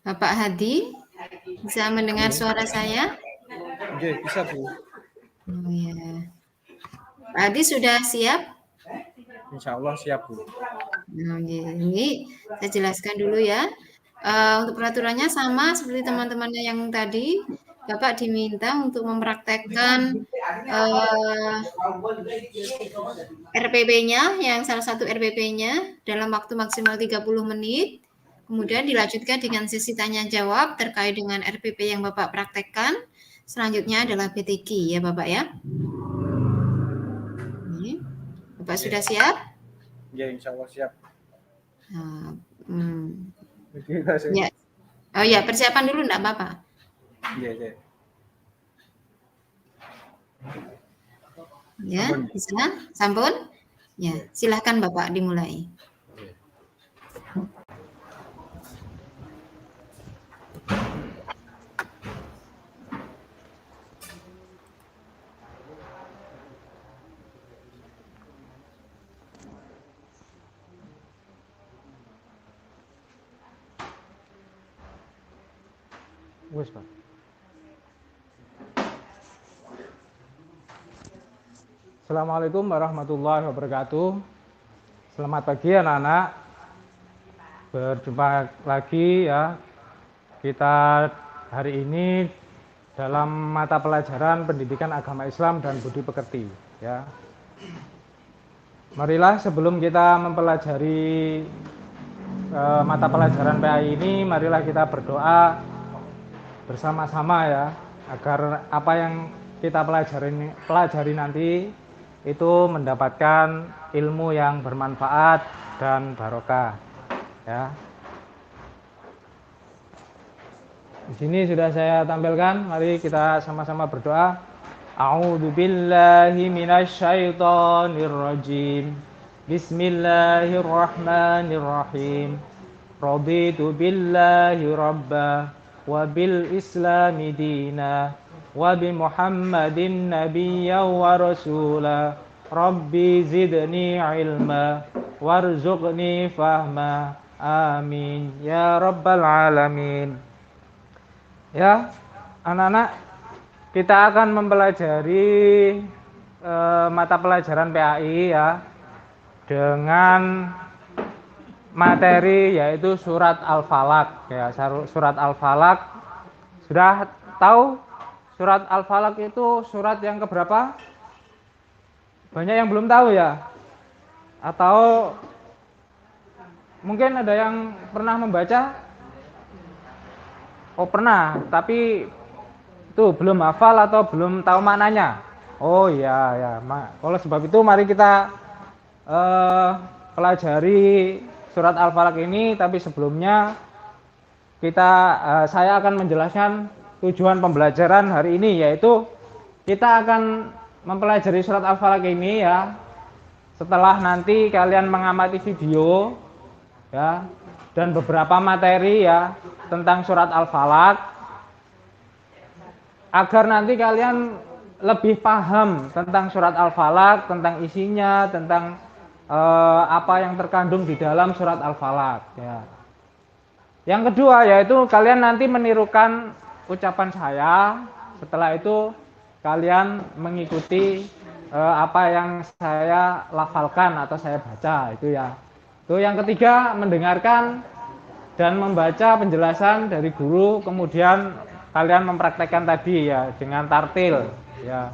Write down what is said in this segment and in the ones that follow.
Bapak Hadi, bisa mendengar suara saya? Oke, bisa Bu. Oh ya. Pak Hadi sudah siap? Insya Allah siap Bu. Nah, ini saya jelaskan dulu ya. Untuk peraturannya sama seperti teman-temannya yang tadi. Bapak diminta untuk mempraktekkan RPP-nya, yang salah satu RPP-nya dalam waktu maksimal 30 menit. Kemudian dilanjutkan dengan sesi tanya jawab terkait dengan RPP yang Bapak praktekkan. Selanjutnya adalah PTQ ya Bapak ya. Ini. Bapak sudah siap? Ya, insya Allah siap. Ya. Oh ya, persiapan dulu enggak apa-apa. Iya. Ya, bisa? Sampun? Ya, silahkan Bapak dimulai. Wes, Pak. Assalamualaikum warahmatullahi wabarakatuh. Selamat pagi anak-anak. Berjumpa lagi ya. Kita hari ini dalam mata pelajaran Pendidikan Agama Islam dan Budi Pekerti ya. Marilah sebelum kita mempelajari mata pelajaran PAI ini, marilah kita berdoa bersama-sama ya, agar apa yang kita pelajari nanti itu mendapatkan ilmu yang bermanfaat dan barokah ya. Di sini sudah saya tampilkan, mari kita sama-sama berdoa. A'udzubillahi minasyaitonirrajim. Bismillahirrahmanirrahim. Raditu billahi rabba wa bil islami dina wa bi Muhammadin nabiyya wa rasula. Rabbi zidni ilma warzuqni fahma. Amin ya rabbal alamin. Ya, anak-anak, kita akan mempelajari mata pelajaran PAI ya dengan materi yaitu surat Al-Falaq ya. Surat Al-Falaq, sudah tahu surat Al-Falaq itu surat yang keberapa? Banyak yang belum tahu ya? Atau mungkin ada yang pernah membaca? Oh pernah, tapi itu belum hafal atau belum tahu maknanya. Oh iya ya, kalau sebab itu mari kita pelajari surat Al-Falaq ini. Tapi sebelumnya saya akan menjelaskan tujuan pembelajaran hari ini, yaitu kita akan mempelajari surat Al-Falaq ini ya. Setelah nanti kalian mengamati video ya dan beberapa materi ya tentang surat Al-Falaq, agar nanti kalian lebih paham tentang surat Al-Falaq, tentang isinya, tentang apa yang terkandung di dalam surat Al-Falaq ya. Yang kedua yaitu kalian nanti menirukan ucapan saya. Setelah itu kalian mengikuti apa yang saya lafalkan atau saya baca itu ya. Itu yang ketiga, mendengarkan dan membaca penjelasan dari guru, kemudian kalian mempraktekkan tadi ya dengan tartil ya.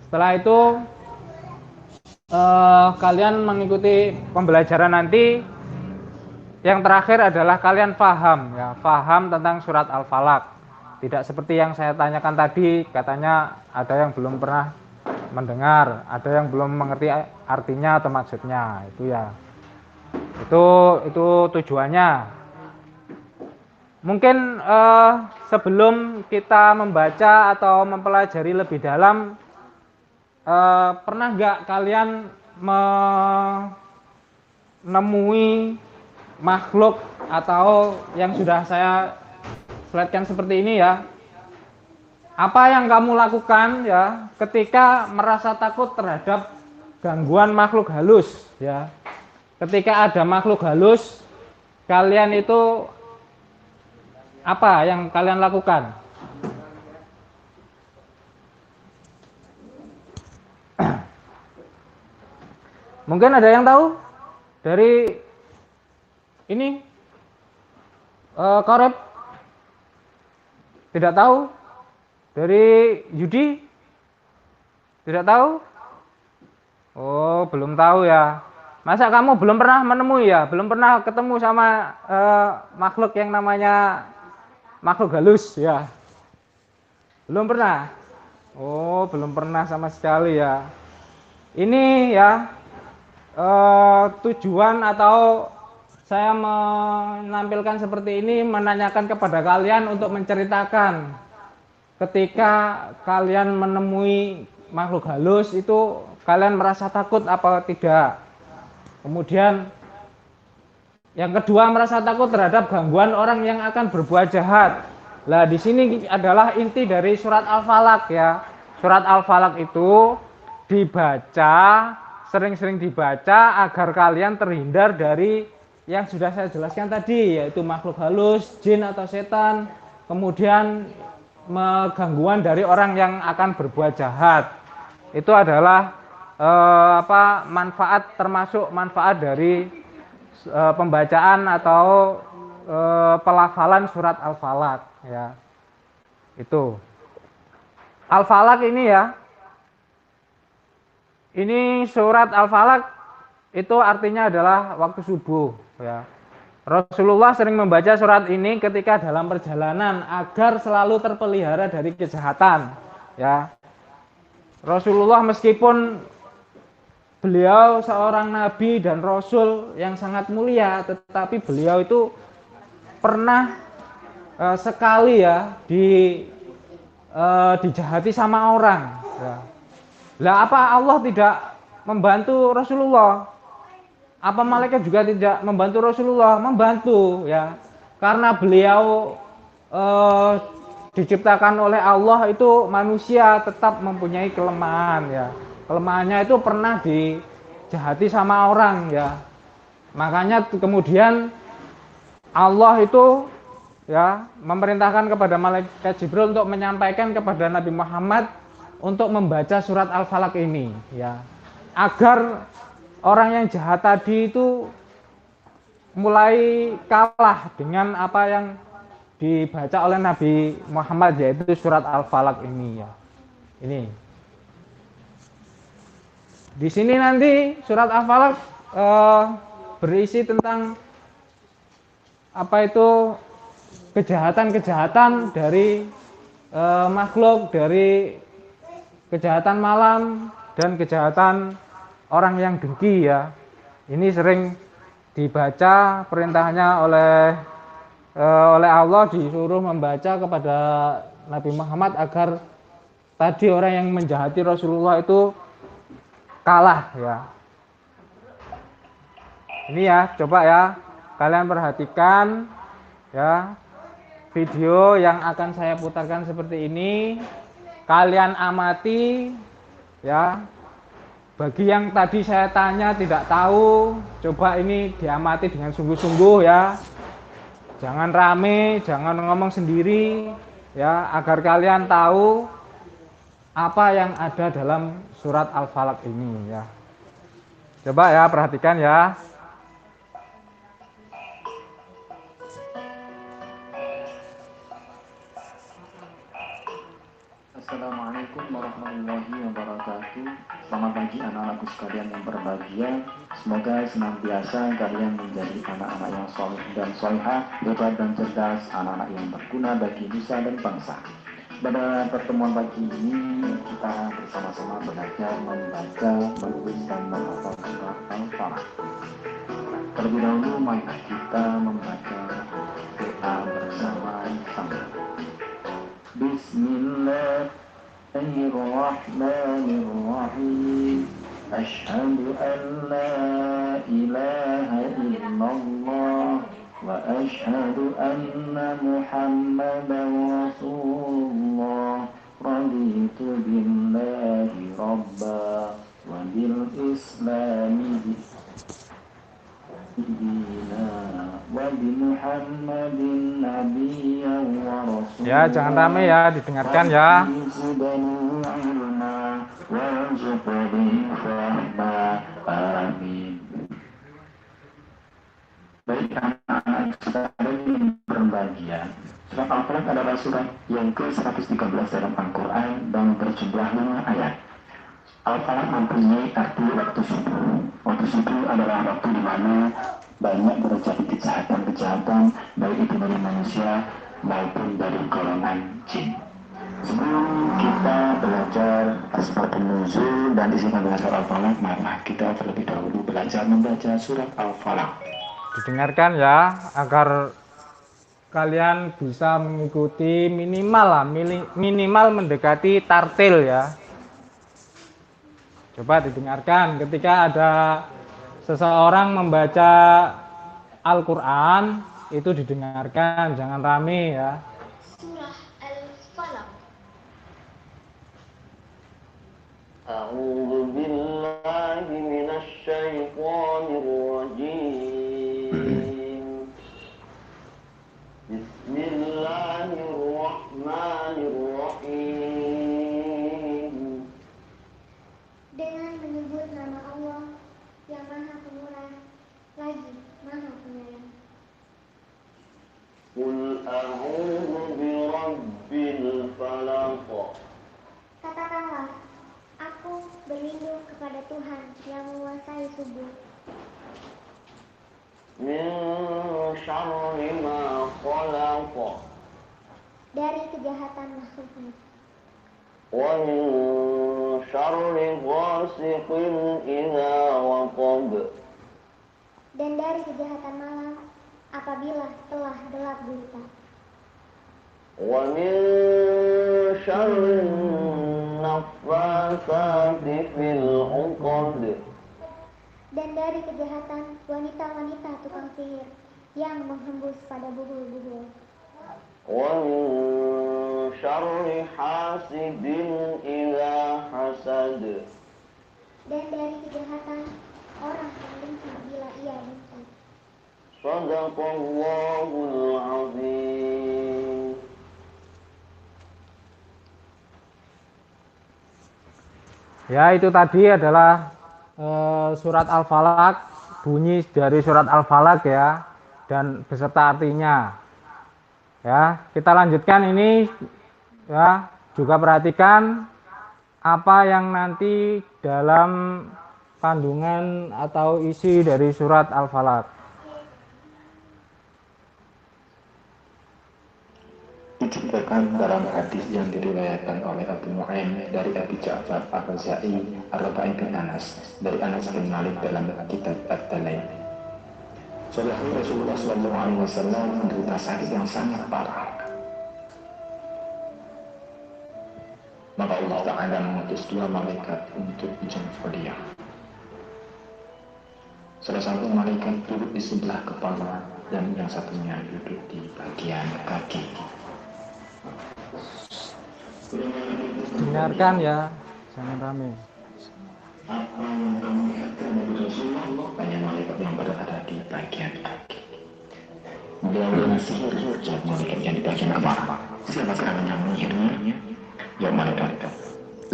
Setelah itu kalian mengikuti pembelajaran nanti. Yang terakhir adalah kalian paham ya, paham tentang surat Al-Falaq. Tidak seperti yang saya tanyakan tadi, katanya ada yang belum pernah mendengar, ada yang belum mengerti artinya atau maksudnya itu ya. Itu tujuannya. Mungkin sebelum kita membaca atau mempelajari lebih dalam, pernah nggak kalian menemui makhluk atau yang sudah saya slide-kan seperti ini ya. Apa yang kamu lakukan ya ketika merasa takut terhadap gangguan makhluk halus ya. Ketika ada makhluk halus, kalian itu apa yang kalian lakukan? Mungkin ada yang tahu dari ini Korep? Tidak tahu? Dari Yudi? Tidak tahu? Oh, belum tahu ya. Masa kamu belum pernah menemui ya? Belum pernah ketemu sama makhluk yang namanya makhluk halus ya? Belum pernah? Oh, belum pernah sama sekali ya. Ini ya tujuan atau saya menampilkan seperti ini menanyakan kepada kalian untuk menceritakan ketika kalian menemui makhluk halus itu kalian merasa takut apa tidak. Kemudian yang kedua merasa takut terhadap gangguan orang yang akan berbuat jahat. Nah, di sini adalah inti dari surat Al-Falaq ya. Surat Al-Falaq itu dibaca, sering-sering dibaca agar kalian terhindar dari yang sudah saya jelaskan tadi, yaitu makhluk halus, jin atau setan, kemudian gangguan dari orang yang akan berbuat jahat. Itu adalah manfaat, termasuk manfaat dari pembacaan atau pelafalan surat Al-Falaq ya. Itu Al-Falaq ini ya. Ini surat Al-Falaq itu artinya adalah waktu subuh ya. Rasulullah sering membaca surat ini ketika dalam perjalanan agar selalu terpelihara dari kejahatan ya. Rasulullah meskipun beliau seorang nabi dan rasul yang sangat mulia, tetapi beliau itu pernah sekali ya dijahati sama orang ya. Lah apa Allah tidak membantu Rasulullah? Apa malaikat juga tidak membantu Rasulullah? Membantu ya. Karena beliau diciptakan oleh Allah itu manusia tetap mempunyai kelemahan ya. Kelemahannya itu pernah dijahati sama orang ya. Makanya kemudian Allah itu ya memerintahkan kepada malaikat Jibril untuk menyampaikan kepada Nabi Muhammad untuk membaca surat Al-Falaq ini ya. Agar orang yang jahat tadi itu mulai kalah dengan apa yang dibaca oleh Nabi Muhammad, yaitu surat Al-Falaq ini ya. Ini. Di sini nanti surat Al-Falaq berisi tentang apa itu kejahatan-kejahatan dari makhluk, dari kejahatan malam dan kejahatan orang yang dengki ya. Ini sering dibaca, perintahnya oleh Allah disuruh membaca kepada Nabi Muhammad agar tadi orang yang menjahati Rasulullah itu kalah ya. Ini ya, coba ya kalian perhatikan ya video yang akan saya putarkan seperti ini. Kalian amati ya. Bagi yang tadi saya tanya tidak tahu, coba ini diamati dengan sungguh-sungguh ya. Jangan rame, jangan ngomong sendiri ya, agar kalian tahu apa yang ada dalam surat Al-Falaq ini ya. Coba ya perhatikan ya. Assalamualaikum warahmatullahi wabarakatuh. Selamat pagi anak-anakku sekalian yang berbahagia. Semoga senantiasa kalian menjadi anak-anak yang soleh dan solehah, hebat dan cerdas, anak-anak yang berguna bagi nusa dan bangsa. Pada pertemuan pagi ini kita bersama-sama belajar membaca, menulis dan menghafal surat Al-Falaq. Terlebih dahulu marilah kita membaca doa bersama-sama. Bismillahirrahmanirrahim. Asyhadu an la ilaha illallah وأشهد أن محمدا رسول الله رضيت بالله ربا وبالإسلام دينا وبمحمد نبيا ورسولا. Ya, jangan rame ya, didengarkan ya. Amin. Baik anak-anak sekalian yang berbahagia, surat Al-Falaq adalah surat yang ke-113 dalam Al-Quran dan berjumlah 5 ayat. Al-Falaq mempunyai arti waktu subuh. Waktu subuh adalah waktu di mana banyak terjadi kejahatan-kejahatan, baik itu dari manusia maupun dari golongan jin. Sebelum kita belajar asbabun nuzul dan isi kandungan surat Al-Falaq, mari kita terlebih dahulu belajar membaca surat Al-Falaq. Didengarkan ya, agar kalian bisa mengikuti minimal mendekati tartil ya. Coba didengarkan ketika ada seseorang membaca Al-Quran, itu didengarkan, jangan rame ya. Surah Al-Falaq. A'udzu billahi minasy syaithanir rajim. Bismillahirrahmanirrahim. Dengan menyebut nama Allah yang Maha Pemurah lagi Maha Penyayang. Qul a'udzu birabbil falaq. Katakanlah, aku berlindung kepada Tuhan yang menguasai subuh. Min syarri ma khalaq. Dari kejahatan makhluknya. Wa min syarri ghasiqin idza waqab. Dan dari kejahatan malam apabila telah gelap gulita. Wa min syarri naffasati fil 'uqad. Dan dari kejahatan wanita-wanita tukang sihir yang menghembus pada buhul-buhul. Wa min syarri hasidin idza hasad. Dan dari kejahatan orang yang benci bila ia benci. Shadaqallahul azim. Ya, itu tadi adalah surat Al-Falaq, bunyi dari surat Al-Falaq ya, dan beserta artinya. Ya, kita lanjutkan ini ya, juga perhatikan apa yang nanti dalam kandungan atau isi dari surat Al-Falaq. Diceritakan dalam hadis yang diriwayatkan oleh Abu Nu'aim dari Abi Ja'far Ar-Raza'i Ar-Rabai bin Anas dari Anas bin Malik dalam kitab Ad-Dalail. Saudara Rasulullah SAW menderita sakit yang sangat parah. Maka Allah Ta'ala mengutus 2 malaikat untuk menjemput beliau. Salah satu malaikat duduk di sebelah kepala dan yang satunya duduk di bagian kaki. Dengarkan ya, jangan rame. Apa yang kamu katakan dari Rasulullah? Tanya malaikat yang berada di bagian kaki. Beliau dengan sihir jawab malaikat yang di bagian kepala. Siapa sekarang yang menyihirnya? Ya malaikat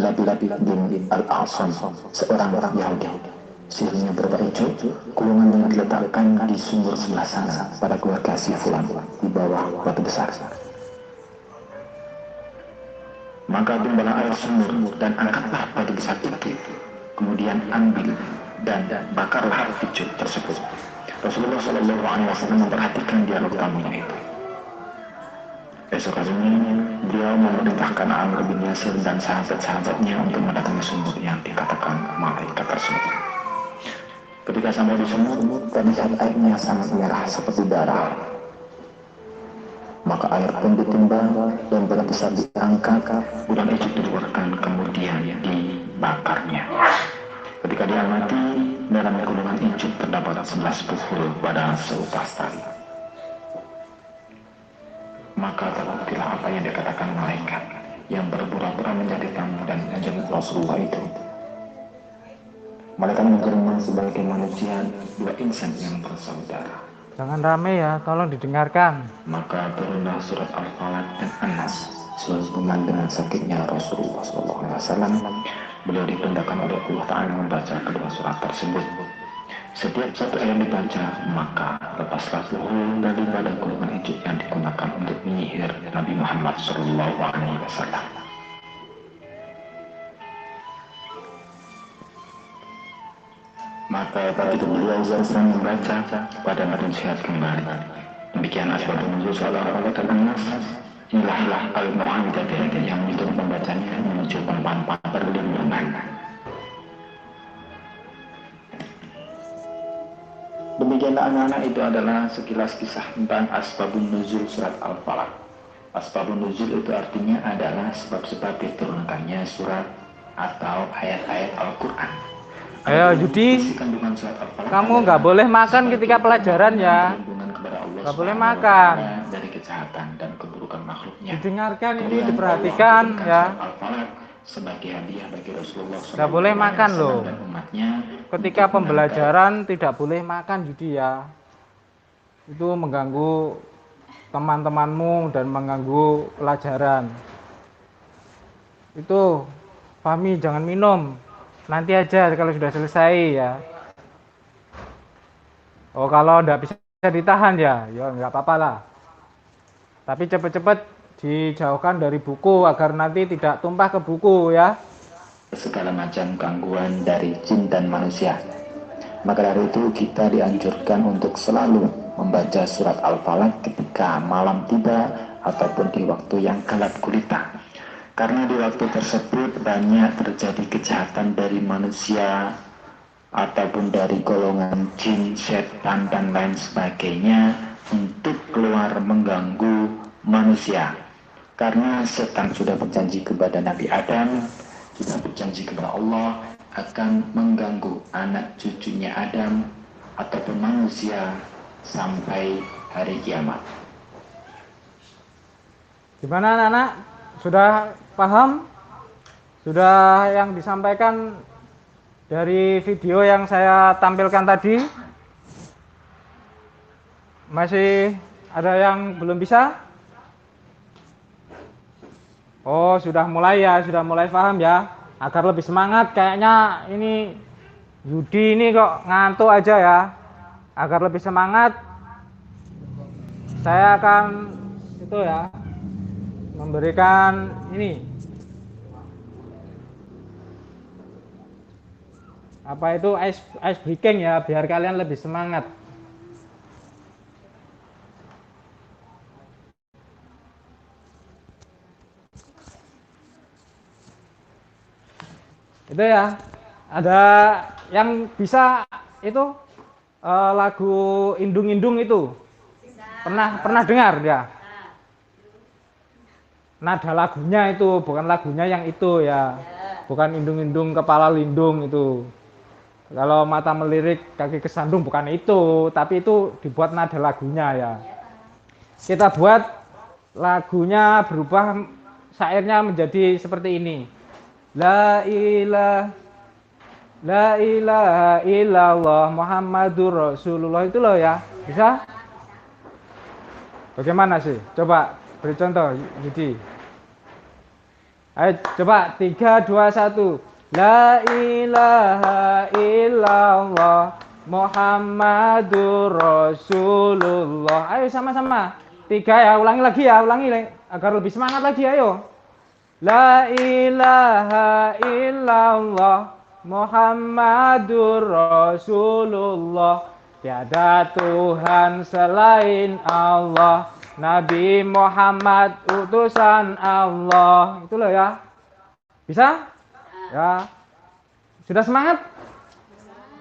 Labi bin Al-Asam, seorang orang Yahudi. Sihirnya berubah hijau, kulungan yang diletakkan di sumur sebelah sana pada keluarga si Fulan di bawah batu besar. Maka timbalah air sumur dan angkatlah batu besar itu. Kemudian ambil dan bakarlah hijau tersebut. Rasulullah SAW memperhatikan dialog tamunya itu. Esok harinya beliau memerintahkan Amr bin Yasir dan sahabat-sahabatnya untuk mendatangi sumur yang dikatakan malaikat tersebut. Ketika sampai di sumur, terlihat airnya sangat merah seperti darah. Maka air pun ditimbang dan berat besar diangkat, udang itu dikeluarkan kemudian dibakarnya. Ketika dia mati, dalam gulungan ijuk terdapat 11 buhul pada seutas tali. maka terbuktilah apa yang dikatakan malaikat yang berpura-pura menjadi tamu dan menjadi Rasulullah itu. Mereka menjelma sebagai manusia, dua insan yang bersaudara. Jangan rame ya, tolong didengarkan. Maka turunlah surat Al-Falaq dan An-Nas sehubungan dengan sakitnya Rasulullah SAW. Beliau diperintahkan oleh Allah Ta'ala membaca kedua surat tersebut. Setiap satu ayat dibaca, maka lepaslah seluruh daripada golongan hijau yang digunakan untuk menyihir Nabi Muhammad SAW. Maka pada itu beliau sering membaca pada manusia kembali. Demikian asbab nuzul salah Allah dan An-Nas. Inilah al-mu'amidah yang untuk membacanya menuju tanpa perlindungan. Demikianlah anak-anak, itu adalah sekilas kisah tentang asbabun nuzul surat Al-Falaq. Asbabun nuzul itu artinya adalah sebab-sebab diturunkannya surat atau ayat-ayat Al-Quran. Ayo Yudi, kamu nggak boleh makan ketika pelajaran ya. Nggak boleh makan. Dari kejahatan dan keburukan makhluknya. Didengarkan ini, diperhatikan ya. Sebagai hadiah bagi Rasulullah SAW. Nggak boleh makan loh. Dan umatnya. Ketika pembelajaran tidak boleh makan Yudi ya. Itu mengganggu teman-temanmu dan mengganggu pelajaran. Itu Fahmi jangan minum. Nanti aja kalau sudah selesai ya. Oh kalau enggak bisa ditahan ya enggak apa-apa lah. Tapi cepat-cepat dijauhkan dari buku agar nanti tidak tumpah ke buku ya. Segala macam gangguan dari jin dan manusia. Maka dari itu kita dianjurkan untuk selalu membaca surat Al-Falaq ketika malam tiba ataupun di waktu yang gelap gulita. Karena di waktu tersebut banyak terjadi kejahatan dari manusia ataupun dari golongan jin, setan, dan lain sebagainya untuk keluar mengganggu manusia. Karena setan sudah berjanji kepada Nabi Adam, sudah berjanji kepada Allah akan mengganggu anak cucunya Adam ataupun manusia sampai hari kiamat. Gimana anak-anak? Sudah paham? Sudah yang disampaikan dari video yang saya tampilkan tadi? Masih ada yang belum bisa? Oh, sudah mulai ya, sudah mulai paham ya. Agar lebih semangat, kayaknya ini Yudi ini kok ngantuk aja ya. Agar lebih semangat, saya akan itu ya, memberikan ini apa itu ice breaking ya, biar kalian lebih semangat. Itu ya, ada yang bisa itu lagu Indung-Indung itu pernah dengar ya? Nada lagunya itu, bukan lagunya yang itu ya. Bukan indung-indung kepala lindung itu. Kalau mata melirik kaki kesandung bukan itu, tapi itu dibuat nada lagunya ya. Kita buat lagunya berubah syairnya menjadi seperti ini. La ilaha illallah Muhammadur Rasulullah, itu loh ya. Bisa? Bagaimana sih? Coba beri contoh, Yudi. Ayo coba 3, 2, 1. La ilaha illallah Muhammadur Rasulullah. Ayo sama-sama. 3 ya, ulangi lagi ya, agar lebih semangat lagi, ayo. La ilaha illallah Muhammadur Rasulullah. Tiada Tuhan selain Allah, Nabi Muhammad utusan Allah. Itu loh ya. Bisa? Ya. Sudah semangat?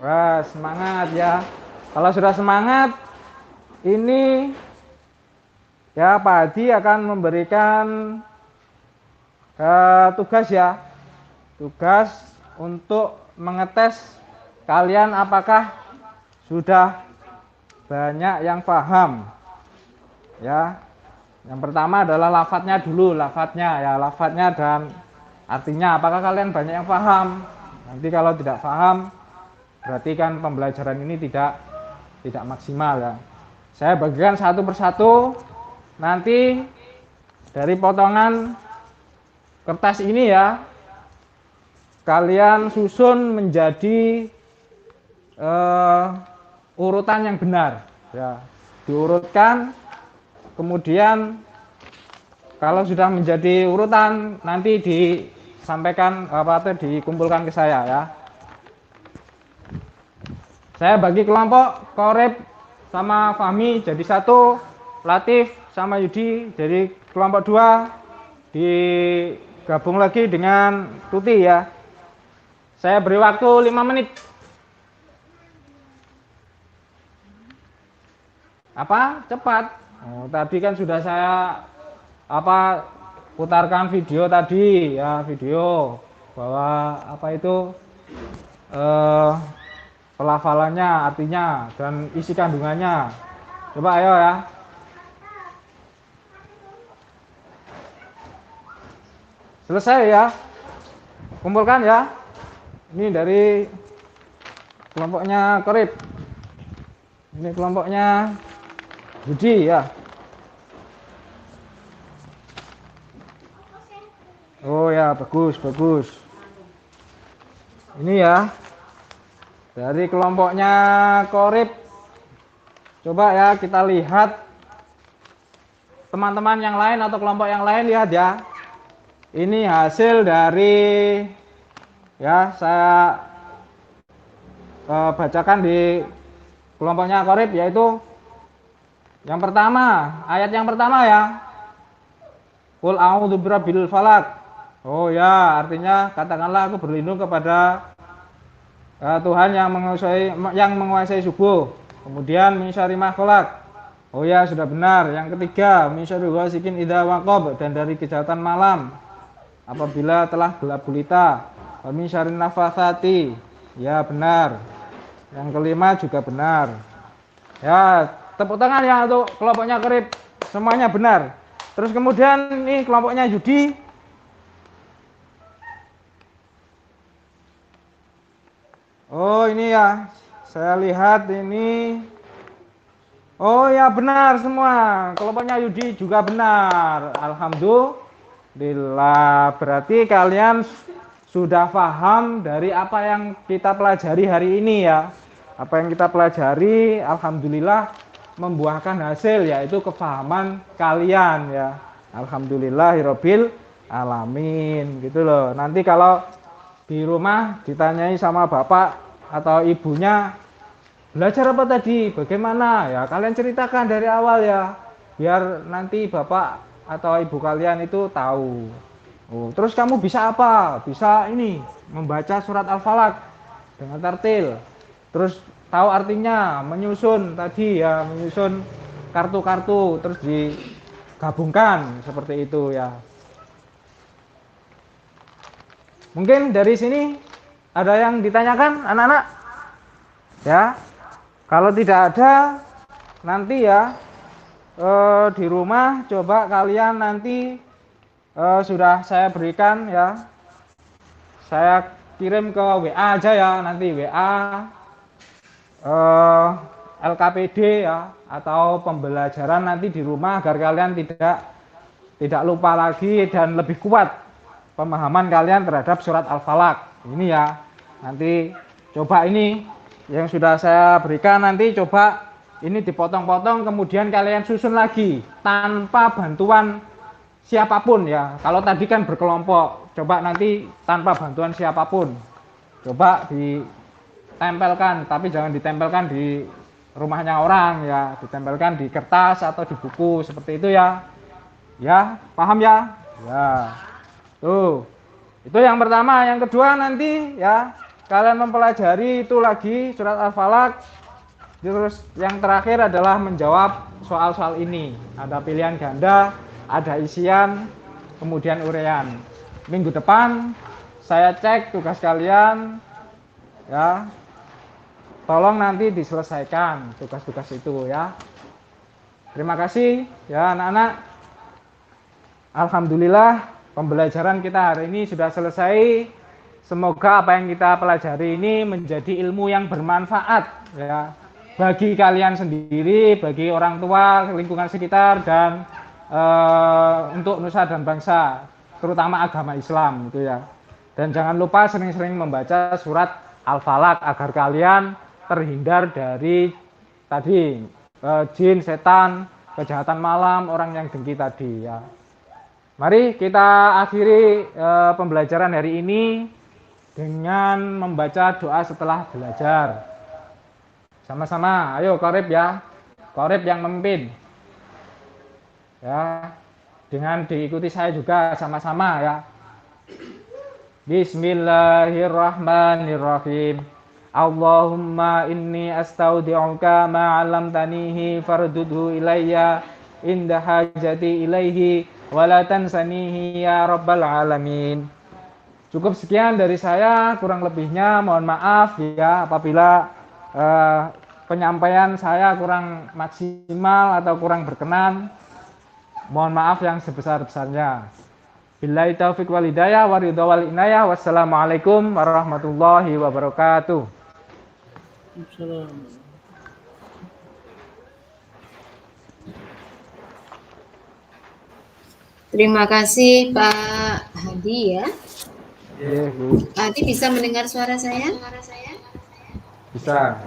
Wah, semangat ya. Kalau sudah semangat, ini ya Pak Hadi akan memberikan tugas ya. Tugas untuk mengetes kalian apakah sudah banyak yang paham. Ya, Yang pertama adalah lafadznya dulu, lafadznya dan artinya. Apakah kalian banyak yang paham? Nanti kalau tidak paham, berarti kan pembelajaran ini tidak maksimal ya. Saya bagikan satu persatu. Nanti dari potongan kertas ini ya, kalian susun menjadi urutan yang benar ya. Diurutkan, kemudian kalau sudah menjadi urutan nanti disampaikan dikumpulkan ke saya ya. Saya bagi kelompok Korib sama Fahmi jadi satu, Latif sama Yudi jadi kelompok 2, digabung lagi dengan Tuti ya. Saya beri waktu 5 menit. Apa? Cepat. Tadi kan sudah saya putarkan video tadi ya, video bahwa pelafalannya, artinya dan isi kandungannya. Coba ayo ya. Selesai ya. Kumpulkan ya. Ini dari kelompoknya Korib. Ini kelompoknya Budi ya. Oh ya, bagus. Ini ya. Dari kelompoknya Korib. Coba ya kita lihat. Teman-teman yang lain atau kelompok yang lain lihat ya. Ini hasil dari ya, saya bacakan di kelompoknya Korib, yaitu yang pertama, ayat yang pertama ya. Qul a'udzu birabbil falaq. Oh ya, artinya katakanlah aku berlindung kepada Tuhan yang menguasai subuh. Kemudian min syarri ma khalaq. Oh ya, sudah benar. Yang ketiga, min syarri ghasiqin idza waqab, dan dari kejahatan malam apabila telah gelap gulita. Wa min syarrin nafatsati. Ya, benar. Yang kelima juga benar. Ya, tepuk tangan ya untuk kelompoknya Korib. Semuanya benar. Terus kemudian nih kelompoknya Yudi. Oh, ini ya. Saya lihat ini. Oh ya, benar semua. Kelompoknya Yudi juga benar. Alhamdulillah. Berarti kalian sudah paham dari apa yang kita pelajari hari ini ya. Apa yang kita pelajari, alhamdulillah membuahkan hasil, yaitu kefahaman kalian ya. Alhamdulillahirabbil alamin gitu loh. Nanti kalau di rumah ditanyai sama bapak atau ibunya, belajar apa tadi? Bagaimana? Ya kalian ceritakan dari awal ya, biar nanti bapak atau ibu kalian itu tahu. Oh, terus kamu bisa apa? Bisa ini, membaca surat Al-Falaq dengan tartil. Terus tahu artinya, menyusun tadi ya, menyusun kartu-kartu terus digabungkan seperti itu ya. Mungkin dari sini ada yang ditanyakan anak-anak? Ya. Kalau tidak ada, nanti ya di rumah coba kalian nanti sudah saya berikan ya. Saya kirim ke WA aja ya, nanti WA LKPD ya, atau pembelajaran nanti di rumah agar kalian tidak lupa lagi dan lebih kuat pemahaman kalian terhadap surat Al-Falaq. Ini ya. Nanti coba ini yang sudah saya berikan, nanti coba ini dipotong-potong kemudian kalian susun lagi tanpa bantuan siapapun ya. Kalau tadi kan berkelompok, coba nanti tanpa bantuan siapapun. Coba ditempelkan, tapi jangan ditempelkan di rumahnya orang ya, ditempelkan di kertas atau di buku seperti itu ya. Ya, paham ya? Ya. Tuh. Itu yang pertama. Yang kedua nanti ya, kalian mempelajari itu lagi surat Al-Falaq. Terus yang terakhir adalah menjawab soal-soal ini. Ada pilihan ganda, ada isian, kemudian uraian. Minggu depan saya cek tugas kalian ya. Tolong nanti diselesaikan tugas-tugas itu ya. Terima kasih ya anak-anak. alhamdulillah pembelajaran kita hari ini sudah selesai. Semoga apa yang kita pelajari ini menjadi ilmu yang bermanfaat ya bagi kalian sendiri, bagi orang tua, lingkungan sekitar, dan untuk nusa dan bangsa, terutama agama Islam gitu ya. Dan jangan lupa sering-sering membaca surat Al-Falaq agar kalian terhindar dari tadi jin, setan, kejahatan malam, orang yang dengki tadi ya. Mari kita akhiri pembelajaran hari ini dengan membaca doa setelah belajar. Sama-sama, ayo Qorib ya. Qorib yang memimpin. Ya. Dengan diikuti saya juga sama-sama ya. Bismillahirrahmanirrahim. Allahumma inni astaudi'uka ma 'allamtanihi fardudhu ilayya inda hajati ilaihi wa la tansanihi ya rabbal alamin. Cukup sekian dari saya, kurang lebihnya mohon maaf ya apabila penyampaian saya kurang maksimal atau kurang berkenan. Mohon maaf yang sebesar-besarnya. Billahi taufiq wal hidayah wa ridha wal inayah. Wassalamualaikum warahmatullahi wabarakatuh. Terima kasih Pak Hadi ya. Iya, Bu. Pak Hadi bisa mendengar suara saya? Bisa.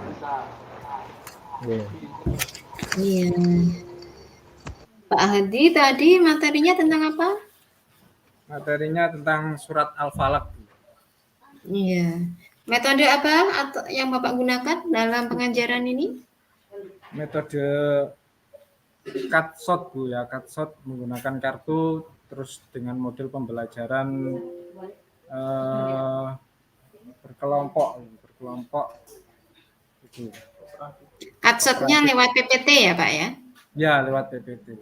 Iya. Iya. Pak Hadi tadi materinya tentang apa? Materinya tentang surat Al-Falaq. Iya. Metode apa atau yang Bapak gunakan dalam pengajaran ini? Metode cutshot Bu ya, cutshot menggunakan kartu terus dengan model pembelajaran berkelompok itu. Cutshotnya lewat PPT ya Pak ya? Ya, lewat PPT.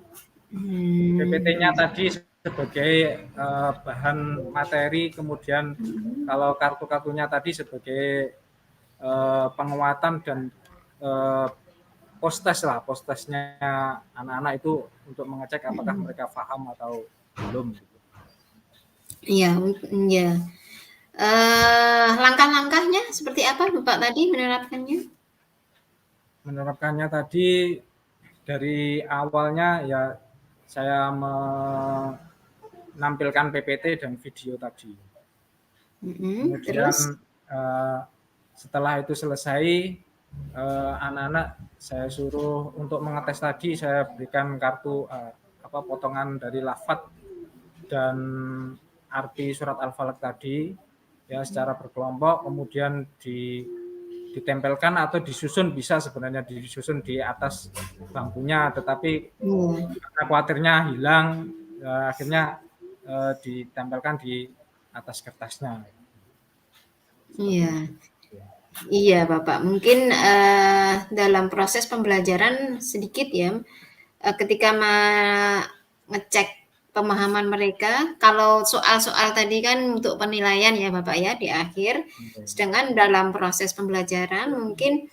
PPT-nya tadi sebagai bahan materi, kemudian kalau kartu-kartunya tadi sebagai penguatan dan post-testnya anak-anak itu untuk mengecek apakah mereka paham atau belum. Iya, iya. Langkah-langkahnya seperti apa Bapak tadi menerapkannya? Menerapkannya tadi dari awalnya ya saya menampilkan PPT dan video tadi. Kemudian Terus? Setelah itu selesai, anak-anak saya suruh untuk mengetes tadi, saya berikan kartu potongan dari lafaz dan arti surat Al-Falaq tadi ya secara berkelompok, kemudian ditempelkan atau disusun, bisa sebenarnya disusun di atas bangkunya, tetapi karena khawatirnya hilang, akhirnya ditempelkan di atas kertasnya. Iya, iya Bapak. Mungkin dalam proses pembelajaran sedikit ya, ketika ngecek pemahaman mereka, kalau soal-soal tadi kan untuk penilaian ya Bapak ya di akhir, sedangkan dalam proses pembelajaran mungkin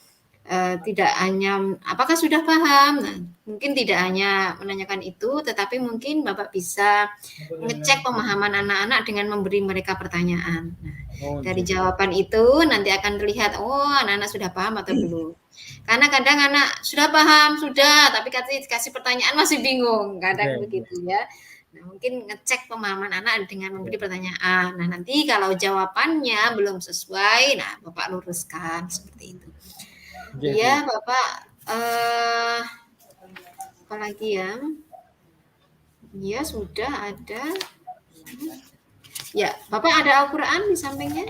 tidak hanya apakah sudah paham, nah, mungkin tidak hanya menanyakan itu, tetapi mungkin Bapak bisa ngecek pemahaman anak-anak dengan memberi mereka pertanyaan. Nah, dari jawaban itu nanti akan terlihat, oh anak-anak sudah paham atau belum. Karena kadang anak sudah paham, sudah, tapi kasih pertanyaan masih bingung, kadang begitu ya. Nah, mungkin ngecek pemahaman anak dengan memberi pertanyaan. Nah, nanti kalau jawabannya belum sesuai, nah Bapak luruskan seperti itu. Iya, Bapak. Apalagi ya? Iya, sudah ada. Ya, Bapak ada Al-Quran di sampingnya?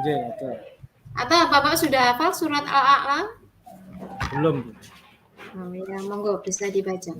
Iya, ada. Atau Bapak sudah hafal surat Al-A'la? Belum. Oh ya, monggo bisa dibaca.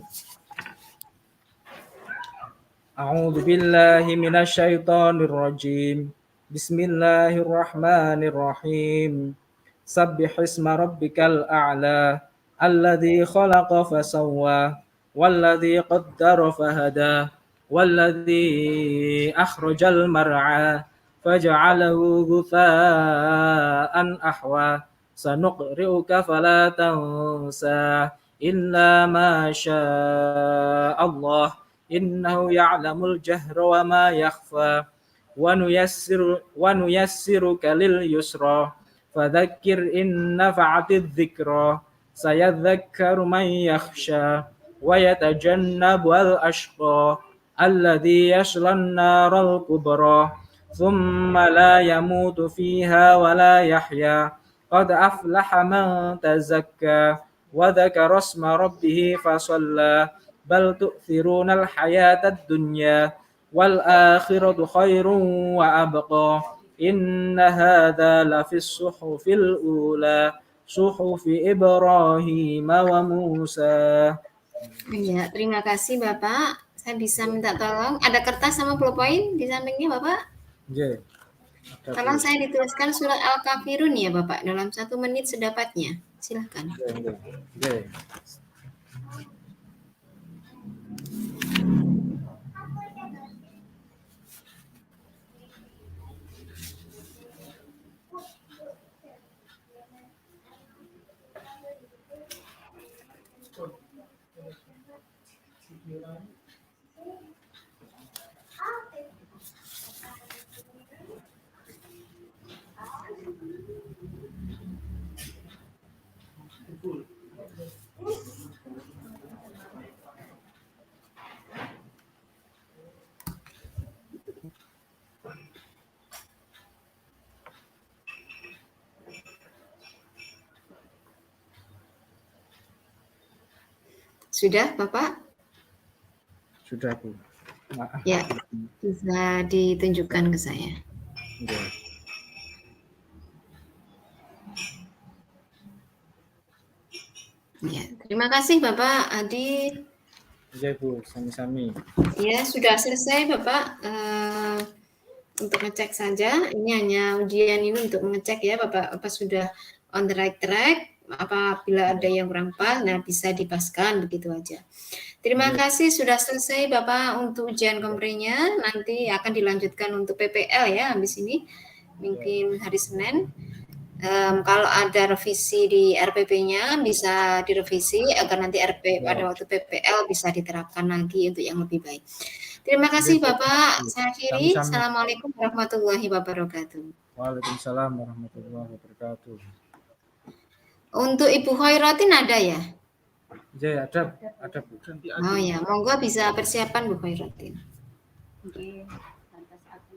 A'udzu billahi minasyaitonir rajim. Bismillahirrahmanirrahim. Sabbih isma rabbikal a'la alladzi khalaqa fasawwa walladzi qaddara fahada walladzi akhrajal mar'a faj'alahu ghutha'an ahwa sanuqri'uka fala tansa illa ma syaa Allah إنه يعلم الجهر وما يخفى ونيسرك لليسرى فذكر إن نفعت الذكرى سيذكر من يخشى ويتجنبها الأشقى الذي يصلى النار الكبرى ثم لا يموت فيها ولا يحيا قد أفلح من تزكى وذكر اسم ربه فصلى بل تؤثرون الحياة الدنيا والآخرة خير وأبقى إن هذا لفي الصحف الأولى صحف إبراهيم وموسى. Ya, terima kasih Bapak. Saya bisa minta tolong, ada kertas sama pulpen di sampingnya Bapak? Yeah. Tolong saya dituliskan surat Al-Kafirun ya Bapak, dalam 1 menit sedapatnya. Silakan. Yeah. Sudah Bapak? Sudah Bu. Ya, bisa ditunjukkan ke saya. Yeah. Ya, terima kasih Bapak Adi. Ya Bu, sami-sami. Ya, sudah selesai Bapak. Untuk ngecek saja, ini hanya ujian ini untuk mengecek ya Bapak, apa sudah on the right track, apabila ada yang kurang pas, nah bisa dipaskan, begitu aja. Terima kasih sudah selesai Bapak untuk ujian komprenya, nanti akan dilanjutkan untuk PPL ya, habis ini, mungkin hari Senin. Kalau ada revisi di RPP-nya bisa direvisi agar nanti pada waktu PPL bisa diterapkan lagi untuk yang lebih baik. Terima kasih Bapak. Saya akhiri. Assalamualaikum warahmatullahi wabarakatuh. Waalaikumsalam warahmatullahi wabarakatuh. Untuk Ibu Khairatin ada ya? Ya, ada Bu. Oh ya, monggo bisa persiapan Bu Khairatin. Oke, atas aku.